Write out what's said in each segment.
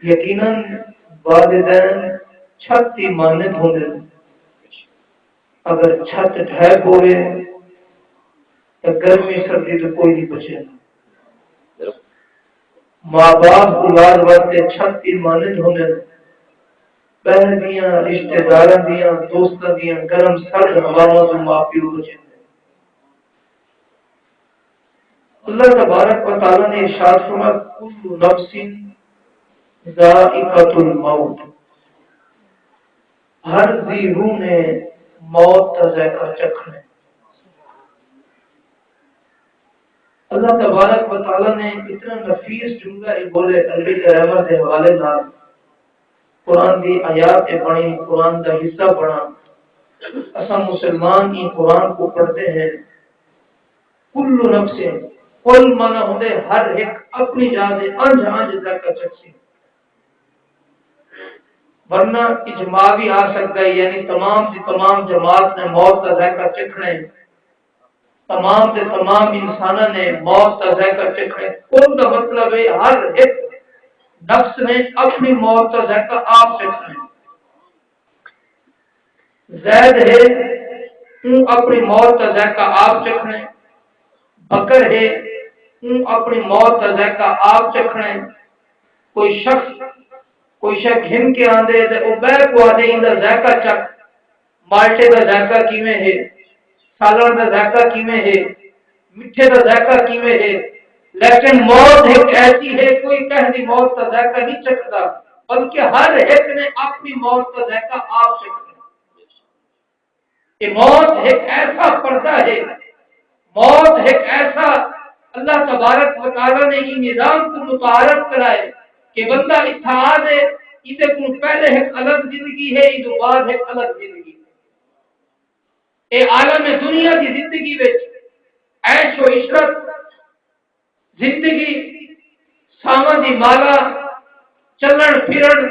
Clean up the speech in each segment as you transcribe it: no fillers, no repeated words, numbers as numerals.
یقیناً والدین چھت کی مانند ہوندے، اگر چھت ڈھہ پوے تو گرمی سردی تو کوئی نہیں بچے. ماں باپ اولاد واسطے چھت کی مانند ہوندے، بہن دیاں رشتہ داراں دیاں دوستاں دیاں گرم سرد ہواواں تو ماں پیو بچے. اللہ تبارک و تعالی نے ارشاد فرمایا کل نفس ذائقۃ الموت، ہر ذی روح نے موت کا ذائقہ چکھنا ہے. اللہ تبارک و تعالی نے اتنا نفیس جملہ بولے اللہ کے رحمت کے حوالے نال قرآن دی آیات پڑھی، قرآن کا حصہ پڑھا. اسا مسلمان ہی قرآن کو پڑھتے ہیں. کل نفس کل مانا ہوتے ہر ایک اپنی جان انج انج تک چکسی، ورنہ اجماع بھی آ سکتا ہے، یعنی تمام کی تمام جماعت نے موت کا ذائقہ چکھنا ہے، تمام کے تمام انسانوں نے موت کا ذائقہ چکھنا ہے. کل کا مطلب ہے ہر ایک نفس نے اپنی موت کا ذائقہ آپ چکھنا ہے. زید ہے اپنی موت کا ذائقہ آپ چکھنا ہے، بکر ہے اپنی موت کا ذائقہ آپ چکھنا ہے. کوئی شخص گھن کے آندے تے او بہ کو آدے اندا ذائقہ چکھ، مالٹے کا ذائقہ کیویں ہے، سالن کا ذائقہ کیویں ہے، میٹھے کا ذائقہ کیویں ہے. لیکن موت ایک ایسی ہے کوئی کہنی موت کا ذائقہ نہیں چکھتا، بلکہ ہر ایک نے اپنی موت کا ذائقہ آپ چکھنا. کہ موت ایک ایسا پردہ ہے، موت ایک ایسا اللہ تبارک و تعالی نے یہ نظام کو متعارف کرائے کہ بندہ اتحاد ہے اسے کو پہلے ایک الگ زندگی ہے، اس بعد ایک الگ زندگی ہے. اے عالم دنیا کی زندگی وچ عیش و عشرت زندگی ساواں دی مالا چلن پھرن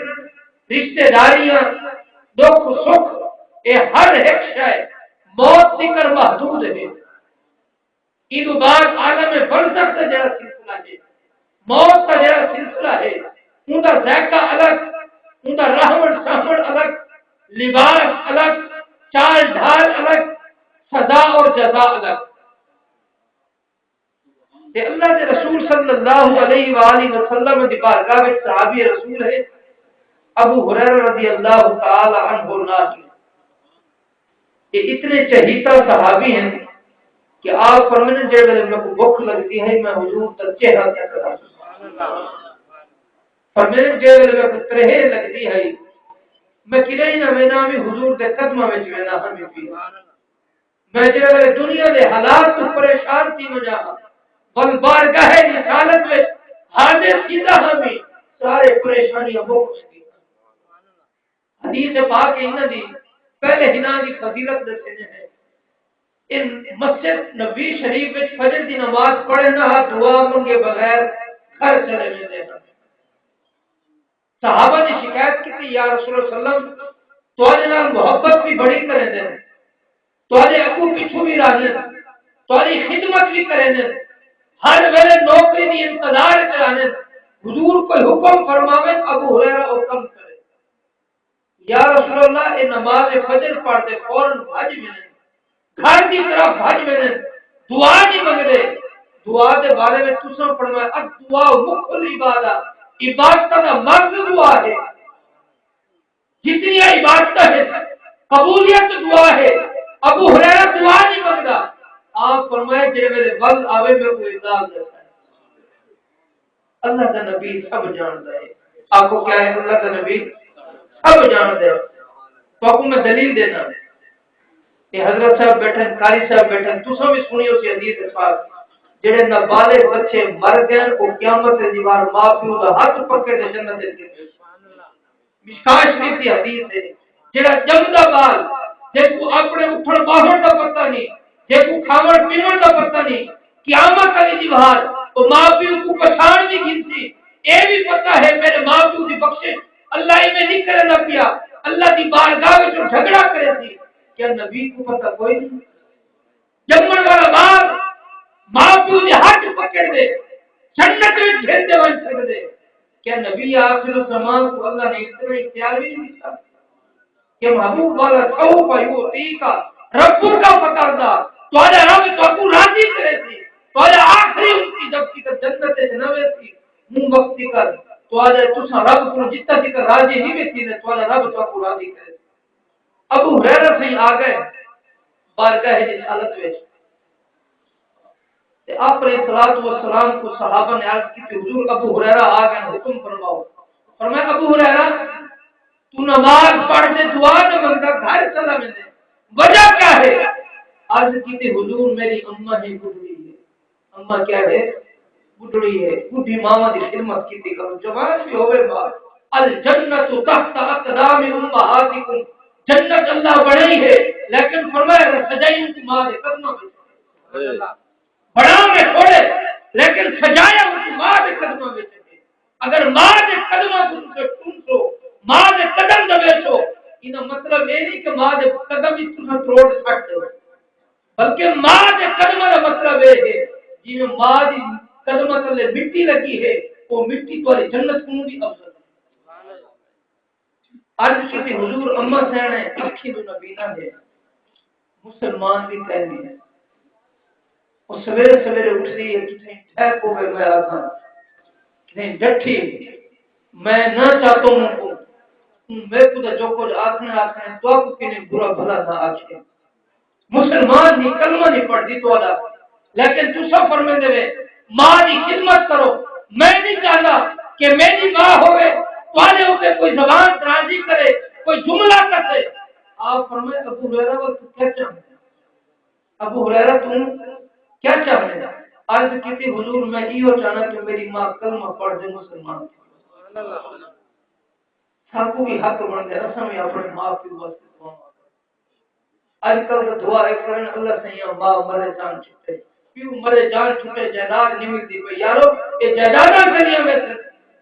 رشتہ داریاں دکھ سکھ اے ہر ایک شے موت تکر محدود ہے. اس بعد عالم برزخ کا جڑا سلسلہ ہے، موت کا جڑا سلسلہ ہے، ان کا ذائقہ الگ، ان کا رحمت سہمت الگ، لباس الگ، چال ڈھال الگ، سزا اور جزا الگ. کہ اللہ کے رسول صلی اللہ علیہ وآلہ وسلم دی بارگاہ میں صحابی رسول ہے ابو ہریرہ رضی اللہ تعالی عنہ ناظر، یہ اتنے چہیتا صحابی ہیں کہ آپ فرمانے جے ویلے میں کو بھوک لگتی ہے میں حضور کا چہرہ دیکھتا ہوں. فرمانے جے ویلے میں کو ترہے لگتی ہے میں کدے نہ وینا میں حضور دے قدماں وچ وینا ہمیں پی. میں جے ویلے دنیا دے حالات تو پریشان تھی وجہ بل بارگاہ رسالت وچ حاضر سیدھا ہمیں سارے پریشانیاں بھوک گئی. حدیث پاک انہاں دی پہلے ہنا دی فضیلت دسے ہیں. ان مسجد نبی شریف میں فجر کی نماز پڑھے نہ دعا مانگے بغیر گھر چلے جاتے ہیں. صحابہ نے شکایت کی تھی یا رسول اللہ صلی اللہ علیہ وسلم تو آج نال محبت بھی بڑی کریں دیں، تو آج ابو پیچھو بھی راضی، تو آج خدمت بھی کریں دیں، ہر ویلے نوکری دی انتظار کرانے. حضور کوئی حکم فرماوے ابو ہریرہ حکم کرے یا رسول اللہ اے نماز فجر پڑھتے فوراً بھج ملے گھر کی طرف بھج ملے دعا نہیں منگتے. دعا کے بارے میں تساں پڑھنا اب دعا مکل عبادت، عبادت کا مرد دعا ہے. جتنی عبادت ہے قبولیت دعا ہے. ابو ہریرہ دعا نہیں منگتا، آپ فرمائے جے میرے ول آوے میں کوئی اعزاز دیتا ہے. اللہ کا نبی سب جانتا ہے. آپ کو کیا ہے اللہ کا نبی سب جانتا ہے. تو آپ کو میں دلیل دینا کہ حضرت صاحب بیٹھے قاری صاحب بیٹھے تساں بھی سنیو سی حدیث پاک جڑے نابالغ بچے مر گئے او قیامت کے دیوار ماں پیو دا ہاتھ پکڑ کے جنت دے گئے. مشکاہ شریف کی حدیث ہے جڑا جمدا بال جس کو اپنے اٹھن باہر دا پتہ نہیں، جس کو کھاون پیون دا پتہ نہیں، قیامت علی دیوار او ماں پیو کو پہچان بھی گنتی اے بھی پتہ ہے میرے ماں پیو دی بخشش اللہ میں نہیں کرنا پیا اللہ دی بارگاہ وچ جھگڑا کرے تھی. کیا نبی کو پتہ کوئی نہیں؟ جمن والا بال ماں پیو دے ہاتھ پکڑ دے جنت وچ بھیج دے ون سکدے کیا نبی آخر الزمان کو اللہ نے اتنا اختیار بھی نہیں دیا کہ محبوب والا سو پایوتی کا رب کا فکردہ تو آجا رب تو اپو راضی کرے تھی تو آجا آخری ان کی جب کی جنت جنوے تھی مون وقتی کر تو آجا تسا رب کو جتنا کی راضی نہیں بھی تھی تو آجا رب تو اپو راضی کرے ابو ہریرہ سے آگئے بارگاہ رسالت میں آپ علیہ الصلوۃ والسلام کو صحابہ نے عرض کی کہ حضور ابو ہریرہ آ گئے حکم فرماؤ فرمایا ابو ہریرہ تو نماز پڑھ دے دعا نہ بندہ گھر چلا میں دے وجہ کیا ہے عرض کی کہ حضور میری اماں ہی بڈڑی ہے اماں کیا ہے بڈڑی ہے بڈھی ماں دی خدمت کیتی کرو جوان بھی ہوے ماں الجنت تحت اقدام امہاتکم جنت اللہ بڑی ہے لیکن فرمایا سجائی ان کی ماں دے قدموں میں بڑا میں چھوڑے لیکن سجایا ان کی ماں دے قدموں میں اگر ماں دے قدموں سے تم سو ماں دے قدم دبے سو یہ مطلب یہ نہیں کہ ماں دے قدم ہی تم روڈ چھٹ دو بلکہ ماں دے قدموں کا مطلب یہ ہے جی میں ماں دی قدموں تلے مٹی لگی ہے وہ مٹی تمہاری جنت کو بھی افضل ہے عرض کی حضور اماں سین ہے اکھی تو نبینا ہے مسلمان بھی کہنے ہیں وہ سویرے سویرے اٹھ رہی ہے کتنی ٹھیک ہو گئے میں آسان کتنی ڈٹھی میں نہ چاہتا ہوں میں خود جو کچھ آخنے تو آپ کے لیے برا بھلا نہ آخے مسلمان نہیں کلمہ نہیں پڑھتی تو ادا لیکن تو سب فرمے دے ماں کی خدمت کرو میں نہیں چاہتا کہ میری ماں ہوئے تمہارے اوپر کوئی زبان درازی کرے کوئی جملہ کرے آپ فرمائے ابو ہریرہ وہ کیا چاہتے ابو ہریرہ تم کیا چاہتے عرض کی تھی حضور میں یہ چاہنا کہ میری ماں کلمہ پڑھ دے مسلمان ساتھوں کی حق بن دے رسم میں اپنے ماں کی واسطے دعا آج کل کا دعا ہے کہ اللہ سے یہ ماں مرے جان چھٹے کیوں مرے جان چھٹے جائیداد نہیں ملتی پہ یارو یہ جائیداداں چلی ہوئے تھے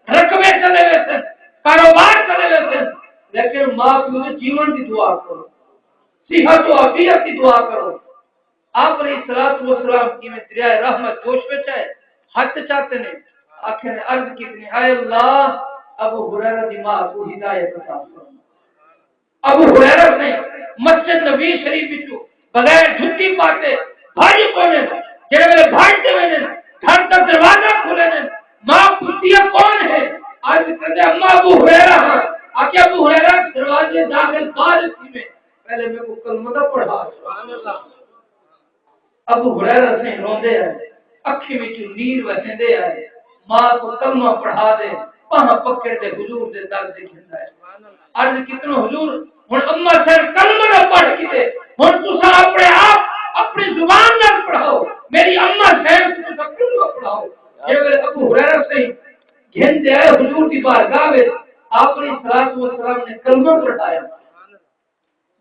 رقبے چلے ہوئے تھے کاروبار چلے ہوئے تھے لیکن ماں کی جیون کی دعا کرو صحت و عافیت کی دعا کرو آپ علیہ الصلوۃ والسلام کی میں دریائے رحمت جوش میں چاہے حد چاہتے نے آخر نے عرض کی اے اللہ ابو ہریرہ دی ماں کو ہدایت عطا فرما ابو ہریرہ نے مسجد نبی شریف وچوں بغیر جھٹی پاتے بھائی کونے جڑے میرے بھائی تے میں گھر کا دروازہ کھولے نے ماں پوچھتی ہے کون ہے آج کہتے اماں ابو ہریرہ آکے ابو ہریرہ دروازے داخل باہر تھی میں پہلے میں کو کلمہ پڑھا سبحان اللہ ابو ہریرہ سے روندے آئے اکھی وچ نیر وہندے آئے ماں کو کلمہ پڑھا دے پاں پکڑ دے حضور دے در تے کھندا ہے عرض کتنا حضور ہن اماں سے کلمہ نہ پڑھ کیتے ہن تساں اپنے آپ اپنی زبان نال پڑھاؤ میری اماں سے تساں کلمہ پڑھاؤ جے ویلے ابو ہریرہ سے گھندے آئے حضور دی بارگاہ وچ آپ نے صلوات و سلام نے کلمہ پڑھایا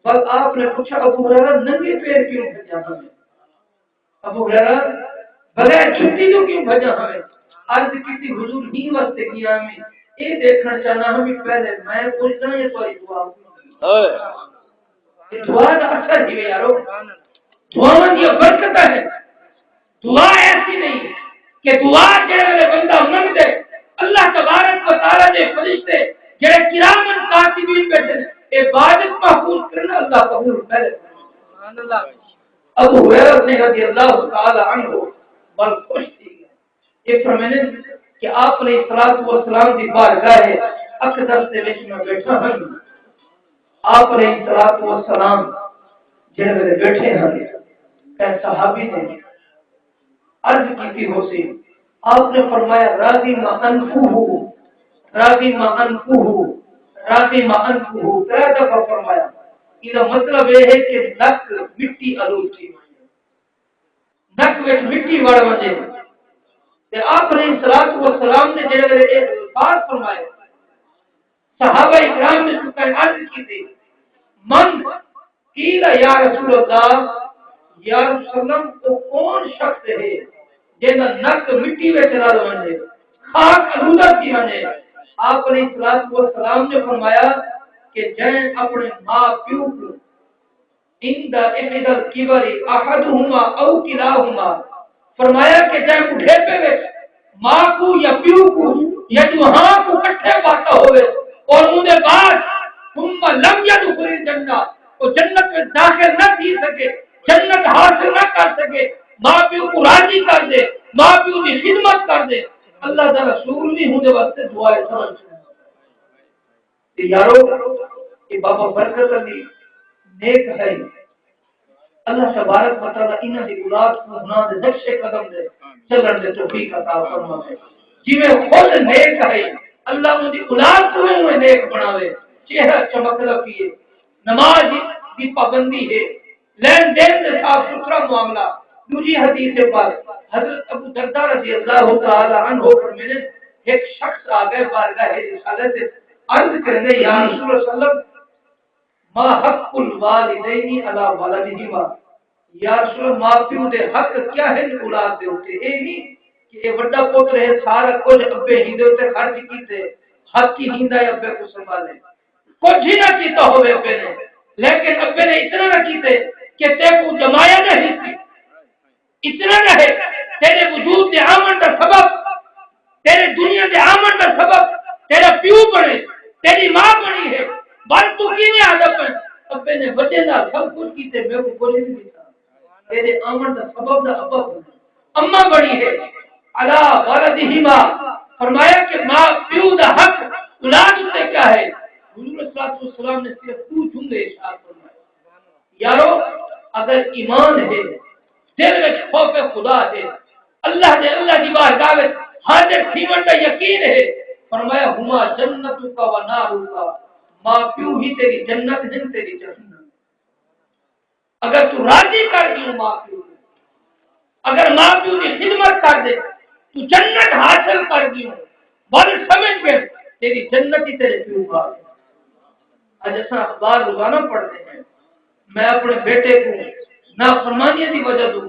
بس آپ نے پوچھا ابو ہریرہ ننگے پیر کیوں بھیجا ہمیں ابو ہریرہ بغیر چھٹی تو کیوں بھیجا ہمیں عرض کی تھی حضور ہی واسطے کیا میں یہ دیکھنا چاہنا ہمیں پہلے میں پوچھنا یہ تو دعا یہ دعا کا اثر ہی ہے یارو دعا میں یہ برکت ہے دعا ایسی نہیں کہ دعا جڑے بندہ منگ دے اللہ تبارک و تعالی دے فرشتے جڑے کرامن کاتبین بیٹھے عبادت محفوظ کرنا اللہ قبول کرے سبحان اللہ ابو ہریرہ نے رضی اللہ تعالی عنہ بڑا خوش تھی یہ فرمانے کہ آپ نے صلوات و سلام دی بارگاہ ہے اقدس دے وچ میں بیٹھا ہوں آپ نے صلوات و سلام جڑے بیٹھے ہیں اے صحابی نے عرض کی تھی ہو سی آپ نے فرمایا راضی ما انفہ راضی ما انفہ راضی ما انفہ تیرا دفعہ فرمایا یہ مطلب یہ ہے کہ نک مٹی آلود تھی نک وچ مٹی وڑ وجے تے آپ نے صلوات و سلام نے جڑے الفاظ فرمائے صحابہ اکرام نے سکر عرض کی تھی من قیل یا رسول اللہ یا رسول اللہ تو کون شخص ہے جن نک مٹی وچ رل وجے خاک آلودہ تھی وجے آپ نے صلوات و سلام نے فرمایا کہ جن اپنے ماں پیو کو اند احد الکبر احدهما او کلاهما فرمایا کہ جن بڑھاپے وچ ماں کو یا پیو کو یا جو ہاں کو کٹھے باتا ہوئے اور انہیں بعد ثم لم يدخل الجنہ وہ جنت میں داخل نہ کی سکے، جنت حاصل نہ کر سکے، ماں پیو کو راضی کر دے، ماں پیو کی خدمت کر دے، اللہ کا رسول بھی ہوں دے واسطے دعائیں سمجھ یارو کہ بابا برکت علی نیک ہے، اللہ تبارک و تعالی انہاں دی اولاد کو گناہ دے نقش قدم دے چلن دے توفیق عطا فرمائے، جویں خود نیک ہے اللہ ان دی اولاد کو بھی نیک بناوے، چہرہ چمکدا کیے، نماز کی پابندی ہے، لین دین سے صاف ستھرا معاملہ۔ دوسری حدیث پر حضرت ابو درداء رضی اللہ تعالی عنہ فرماتے ہیں ایک شخص آ گئے بارگاہ رسالت عرض کرنے یا رسول اللہ صلی اللہ علیہ وسلم ما حق الوالدین علی ولدہما، یا رسول اللہ ماں پیو دے حق کیا ہے اولاد دے اوتے، اے نہیں کہ اے بڑا پتر ہے سارا کچھ ابے ہی دے اوتے خرچ کیتے حق ہی ہیندا ہے ابے کو سنبھالے، کچھ ہی نہ کیتا ہوئے ابے نے، لیکن ابے نے اتنا نہ کیتے کہ تے کو جمایا نہیں تھی، اتنا نہ ہے تیرے وجود دے آمن کا سبب، تیرے دنیا دے آمن کا سبب تیرا پیو بنے، تیری ماں بنی ہے، بل تو کی نے ادب ابے نے وجہ نہ سب کچھ کیتے میں کو کوئی نہیں دیتا، تیرے آمن کا سبب دا ابا بنے، اما بنی ہے، علا ولدہما فرمایا کہ ماں پیو دا حق اولاد سے کیا ہے، حضور صلی اللہ علیہ وسلم نے صرف دو جملے ارشاد فرمائے، یارو اگر ایمان ہے دل میں خوف خدا ہے، اللہ کی بارگاہ میں حاضر تھیون کا یقین ہے، فرمایا ہما جنت کا و نار کا، ماں پیو ہی تیری جنت ہے تیری جہنم، اگر تو راضی کر دی ماں پیو، اگر ماں پیو کی خدمت کر دے تو جنت حاصل کر دی، بل سمجھ کے تیری جنت ہی تیرے پیو کا ہے۔ آج ایسا اخبار روزانہ پڑھتے ہیں، میں اپنے بیٹے کو نافرمانی کی وجہ سے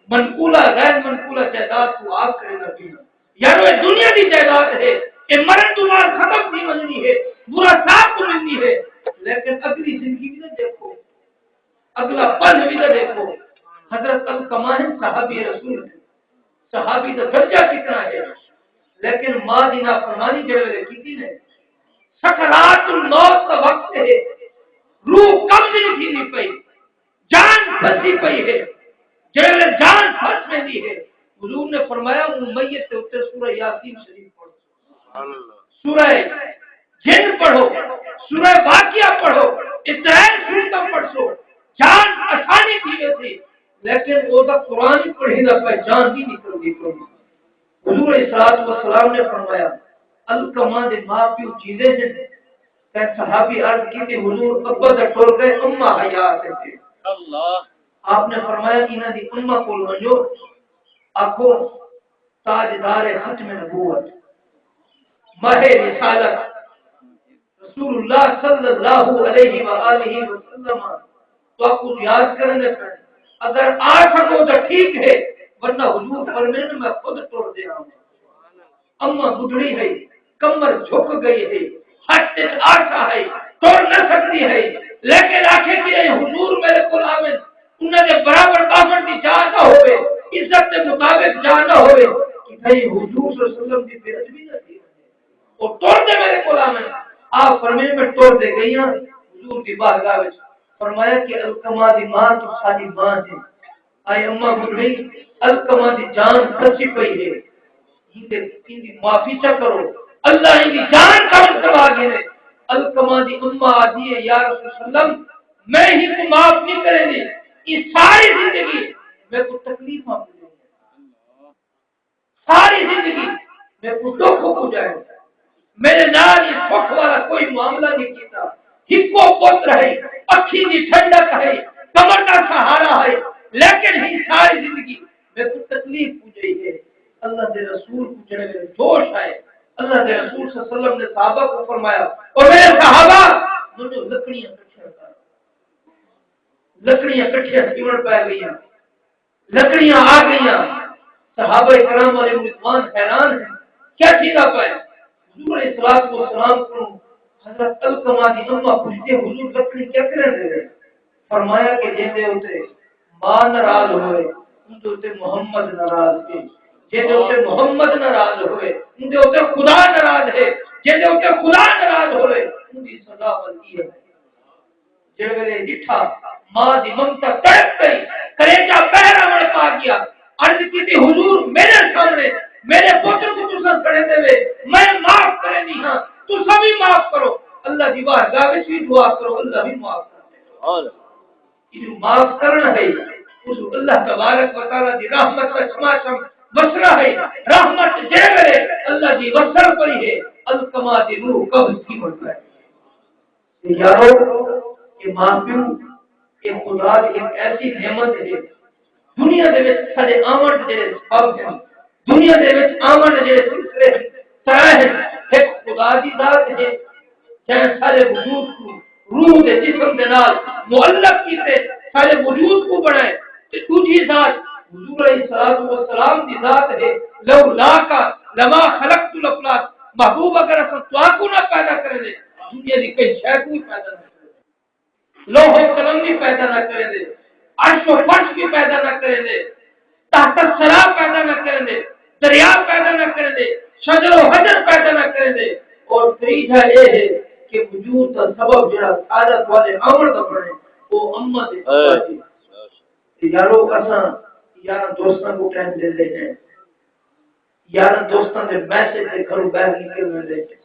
منقولہ غیر منقولہ جائیداد کو آپ کرے گا پینا، یار یہ دنیا کی جائیداد ہے، یہ مرن تمہار ختم نہیں ملنی ہے، برا صاحب کو ملنی ہے، لیکن اگلی زندگی بھی نہ دیکھو، اگلا پل بھی نہ دیکھو۔ حضرت القمہ صحابی رسول ہے، صحابی کا درجہ کتنا ہے، لیکن ماں دی نافرمانی جڑے کی تھی نے، سکرات الموت کا وقت ہے، روح قبض نہیں پئی، جان پھنسی پئی ہے، جب جان پھنس رہی ہے حضور نے فرمایا میت کے اوپر سورہ یاسین شریف پڑھو، سورہ جن پڑھو، سورہ واقعہ پڑھو، اسرائیل سورتیں پڑھو، جان آسانی تھی ویسی، لیکن وہ تو قرآن پڑھی نہ پائے جان ہی نکل گئی۔ حضور صلی اللہ علیہ وسلم نے فرمایا الکما دے ماں پیو چیزیں ہیں، کہ صحابی عرض کی تھی حضور ابا سے ٹول گئے اما حیات تھے، اللہ آپ نے فرمایا کہ انہاں دی امہ کول ونجو، آکھو تاجدار ختم نبوت ماہ رسالت رسول اللہ صلی اللہ علیہ وآلہ وسلم تو آپ کو یاد کرنے پڑے، اگر آ سکو تو ٹھیک ہے ورنہ حضور فرمائے میں خود توڑ دے رہا ہوں۔ اماں بڈڑی ہے، کمر جھک گئی ہے، ہاتھ سے آٹا ہے، توڑ نہ سکتی ہے، لیکن آنکھیں کی حضور میرے کو آمن انہوں نے برابر کافر کی جان نہ ہوئے، عزت کے مطابق جان نہ ہوئے کہ بھئی حضور صلی اللہ علیہ وسلم کی بیعت بھی نہ تھی، اور توڑ دے میرے غلام ہے، آپ فرمائے میں توڑ دے گئی ہیں حضور کی بارگاہ میں، فرمایا کہ القما دی ماں تو ساری ماں ہے، آئے اماں بول رہی القما دی جان سچی پئی ہے، ان کی معافی چا کرو، اللہ ان کی جان کم کروا گئے، القما دی اماں آدھی ہے یا رسول وسلم میں ہی کو معاف نہیں کریں گے، یہ ساری زندگی میں کو تکلیف آپ دے گا، ساری زندگی میں کو دکھ ہو جائے گا، میرے نال یہ سکھ والا کوئی معاملہ نہیں کیتا، ہکو پتر ہے، اکھی دی ٹھنڈک ہے، کمر کا سہارا ہے، لیکن ہی ساری زندگی میں کو تکلیف ہو جائی ہے۔ اللہ کے رسول کو جڑے میں جوش آئے، اللہ کے رسول صلی اللہ علیہ وسلم نے صحابہ کو فرمایا اور میرے صحابہ مجھے لکڑیاں کٹھیاں کیوں پہ گئی، لکڑیاں آ گئی، صحابہ کرام علیہ رضوان حیران ہیں کیا چیزا پائے، حضور الصلوۃ والسلام کو حضرت القما دی اماں پوچھتے حضور لکڑی کیا کریں دے، فرمایا کہ جیسے ہوتے ماں ناراض ہوئے ان تو محمد ناراض تھے، جے اوتے محمد ناراض ہوئے اندے اوتے خدا ناراض ہے، جے اوتے خدا ناراض ہوئے اندی سزا بنتی ہے۔ جے ویلے ڈٹھا ماں دی ممتا تڑپ گئی، کلیجہ پہرا مڑ پا گیا، عرض کی تھی حضور میرے سامنے میرے پتر کو تساں کھڑے دے وے میں معاف کرے نہیں ہاں تساں بھی معاف کرو، اللہ دی بارگاہ وچ بھی دعا کرو اللہ بھی معاف کرے۔ یہ معاف کرنا ہے اس اللہ تبارک و تعالی دی رحمت کا سماشم وسرا ہے، رحمت جے ویلے اللہ دی وسر پئی ہے الکما دی روح قبض کی ہوتا ہے۔ یارو یہ معافیوں یہ خدا کی ایک ایسی نعمت ہے دنیا دے وچ سارے آمد جڑے سبب ہیں، دنیا دے وچ آمد جڑے سلسلے طرح ہیں، ایک خدا دی ذات ہے جہاں سارے وجود کو روح دے جسم دے نال معلق کیتے سارے وجود کو بنائے، تے دوسری ذات حضور علیہ الصلوۃ والسلام دی ذات ہے لو لا کا لما خلقت الافلاک، محبوب اگر اساں تو کو نہ پیدا کرے دے دنیا دی کوئی شے کو پیدا نہ کرے، لوح و قلم بھی پیدا نہ کرے دے، عرش و فرش بھی پیدا نہ کرے دے، تحت الثرى پیدا نہ کرے دے، دریا پیدا نہ کرے دے، شجر و حجر پیدا نہ کرے دے، اور تیسرا یہ ہے کہ وجود کا سبب جڑا سعادت والے امر دا بنے وہ امت ہے۔ یارو اساں یار دوستاں کو ٹائم دے دے ہیں، یار دوستاں دے میسج دے گھروں باہر نکل ویندے ہیں،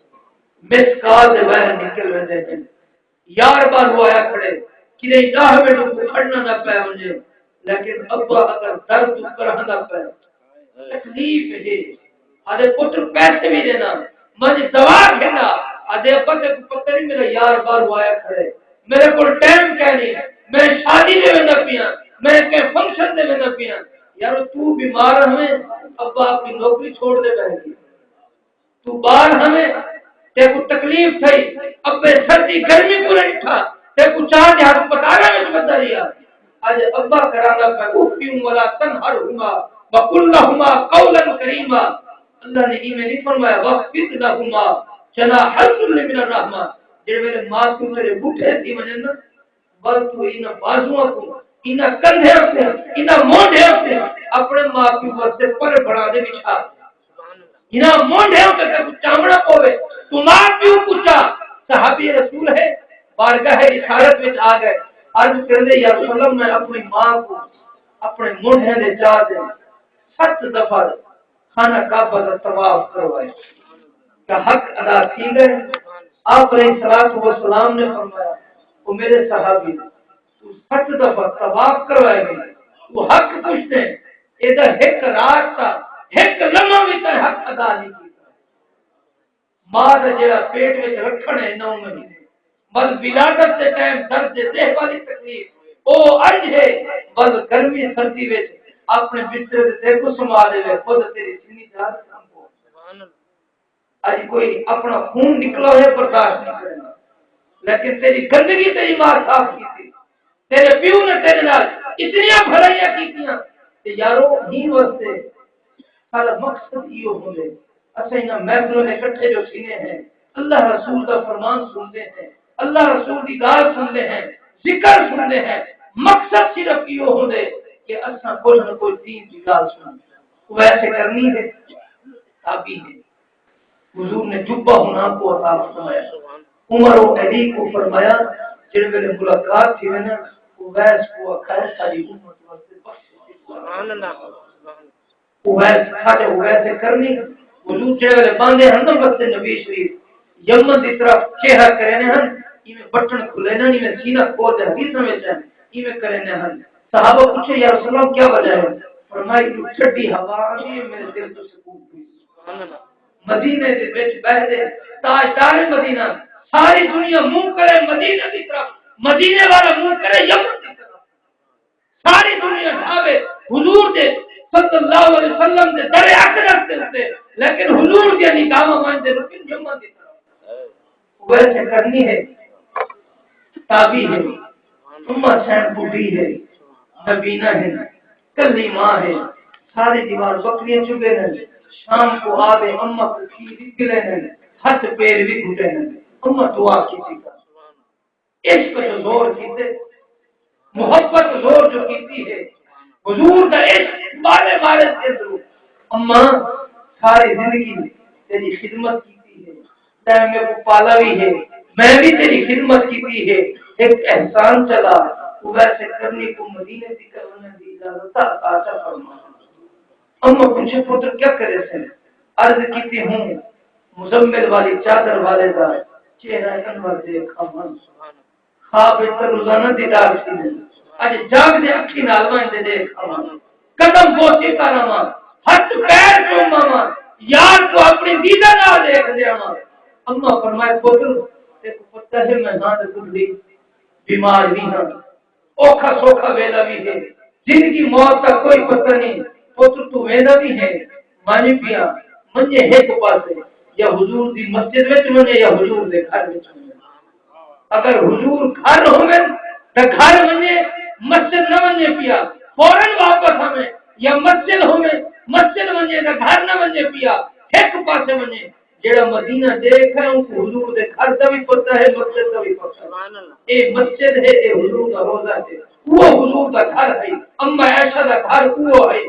مس کال دے باہر نکل ویندے ہیں، یار بار ہوا کھڑے کہ 10 منٹ کو کھڑنا نہ پے مجھے، لیکن ابا اگر درد کرہ نہ پے تکلیف ہے آدھے پتر پیسے بھی دینا مجھے دوا کھینا آدھے ابا تے پتہ نہیں میرا یار بار ہوا کھڑے میرے کو ٹائم کہہ نہیں میں شادی دے میں نہ پیاں میں کے فنکشن دے میں نہ پیاں، یار تو بیمار ہمیں ابا اپنی نوکری چھوڑ دے بیٹھ گئی، تو بار ہمیں تے کو تکلیف تھی ابے سردی گرمی کو نہیں تھا تے کو چار دے ہسپتال میں بتا دیا آج ابا کرانا پہ اوفیوں ولا تنہرہما وقل لہما قولا کریما، اللہ نے ہی میں نہیں فرمایا وقفت لہما جناح الذل من الرحمہ، جڑے میرے ماں کو میرے بوٹھے تھی مجھے بل تو انہاں بازواں کو انہاں کندھے کو انہاں مونڈے کو اپنے ماں کی واسطے پر بڑھا دے بچھا انہاں مونڈے کو تے چامڑا پوے تو ماں کیوں پوچھا صحابی رسول ہے بارگاہ اشارت میں آ گئے عرض کر دے یا رسول اللہ میں اپنی ماں کو اپنے مونڈے دے جا دے 7 دفعہ خانہ کعبہ کا طواف کروائے کا حق ادا کی گئے۔ آپ علیہ الصلوۃ والسلام نے فرمایا وہ میرے صحابی تو 7 دفعہ طواف کروائے گئے وہ حق پوچھتے ادھر ایک رات کا ایک لمحہ بھی تے حق ادا نہیں کیتا، ماں دا جڑا پیٹ وچ رکھنے 9 مہینے بل ولادت کے ٹائم درد دہ والی تکلیف او عرض ہے بل گرمی سردی وچ اپنے بستر تے کو سما دے خود تیری سینی جان کام کو سبحان اللہ، اج کوئی اپنا خون نکلا ہے برداشت نہیں کرنا، لیکن تیری گندگی تیری ماں صاف کی تھی تیرے پیو نے تیرے نال اتنی بھلائیاں کیتیاں تے یارو ہی واسطے سارا مقصد یہ ہوندے اسیں نہ محفلوں نے اکٹھے جو سینے ہیں اللہ رسول کا فرمان سنتے ہیں اللہ رسول کی گال سنتے ہیں ذکر سنتے ہیں، مقصد صرف یہ ہوندے کہ اساں کوئی نہ کوئی دین کی گال سنیں ویسے کرنی ہے تابی ہے۔ حضور نے جبہ ہونا کو عطا فرمایا، عمر و علی کو فرمایا جن میں ملاقات تھی نا ویس کو اکھائے ساری امت واسطے سبحان اللہ ویس کھاتے ویسے کرنی حضور جڑے باندھے ہندم وقت نبی شریف یمن دی طرف چہرہ کرنے ہن ایویں بٹن کھلے نہ نہیں سینہ کھول دے حدیث میں ہے ایویں کرنے ہن صحابہ پوچھے یا رسول اللہ کیا وجہ ہے فرمائی تو ٹھڈی ہوا آئی میرے دل تو سکون ہوئی سبحان اللہ، مدینے دے وچ بیٹھ دے تاجدار مدینہ ساری دنیا منہ کرے مدینے کی طرف مدینے والا منہ کرے یمن کی طرف ساری دنیا جاوے حضور دے صلی اللہ علیہ وسلم دے در اقدس دے تے لیکن حضور دی نگاہاں وچ دے رکن یمن کی طرف ویسے کرنی ہے تابی ہے امت سین بوڑھی ہے نبینہ ہے کلی ماں ہے ساری دیوار بکریاں چگے ہیں شام کو آبے امہ کو کھیری گلے ہیں ہاتھ پیر بھی گھٹے ہیں امہ دعا کیتی کا عشق جو زور کیتے محبت زور جو کیتی ہے حضور دا عشق مارے مارے سے ضرور اما ساری زندگی تیری خدمت کی ہے، تے میں کو پالا بھی ہے، میں بھی تیری خدمت کی ہے، ایک احسان چلا وہ ویسے کرنے کو مدینے کی کرنے دی اجازت عطا فرما۔ اما پوچھے پتر کیا کرے سے؟ عرض کیتی ہوں مزمل والی چادر والے دا چہرہ انور دیکھا من خواب اتر روزانہ دیدار سی نہیں اج جاگ دے اکھی نالوائیں دے دیکھا من قدم بوچی کارا من ہاتھ پیر چوما من یار کو اپنی دیدہ نہ دیکھ دیا من۔ اما فرمائے پتر ایک پتہ ہے میں ہاں دے کچھ بیمار بھی ہاں اوکھا سوکھا ویلا بھی ہے زندگی موت کا کوئی پتہ نہیں پتر تو ویلا بھی ہے مانی پیا منجے ایک پاس ہے یا حضور دی مسجد وچ منجے یا حضور دے گھر وچ منجے اگر حضور گھر ہوئے تو گھر منجے مسجد نہ منجے پیا فوراً واپس ہمیں یا مسجد ہوئے مسجد منجے تو گھر نہ منجے پیا ایک پاس منجے جیڑا مدینہ دیکھ رہا ہوں کہ حضور دے گھر کا بھی پتہ ہے مسجد کا بھی پتہ ہے اے مسجد ہے اے حضور کا روزہ ہے وہ حضور کا گھر ہے اما عائشہ کا گھر وہ ہے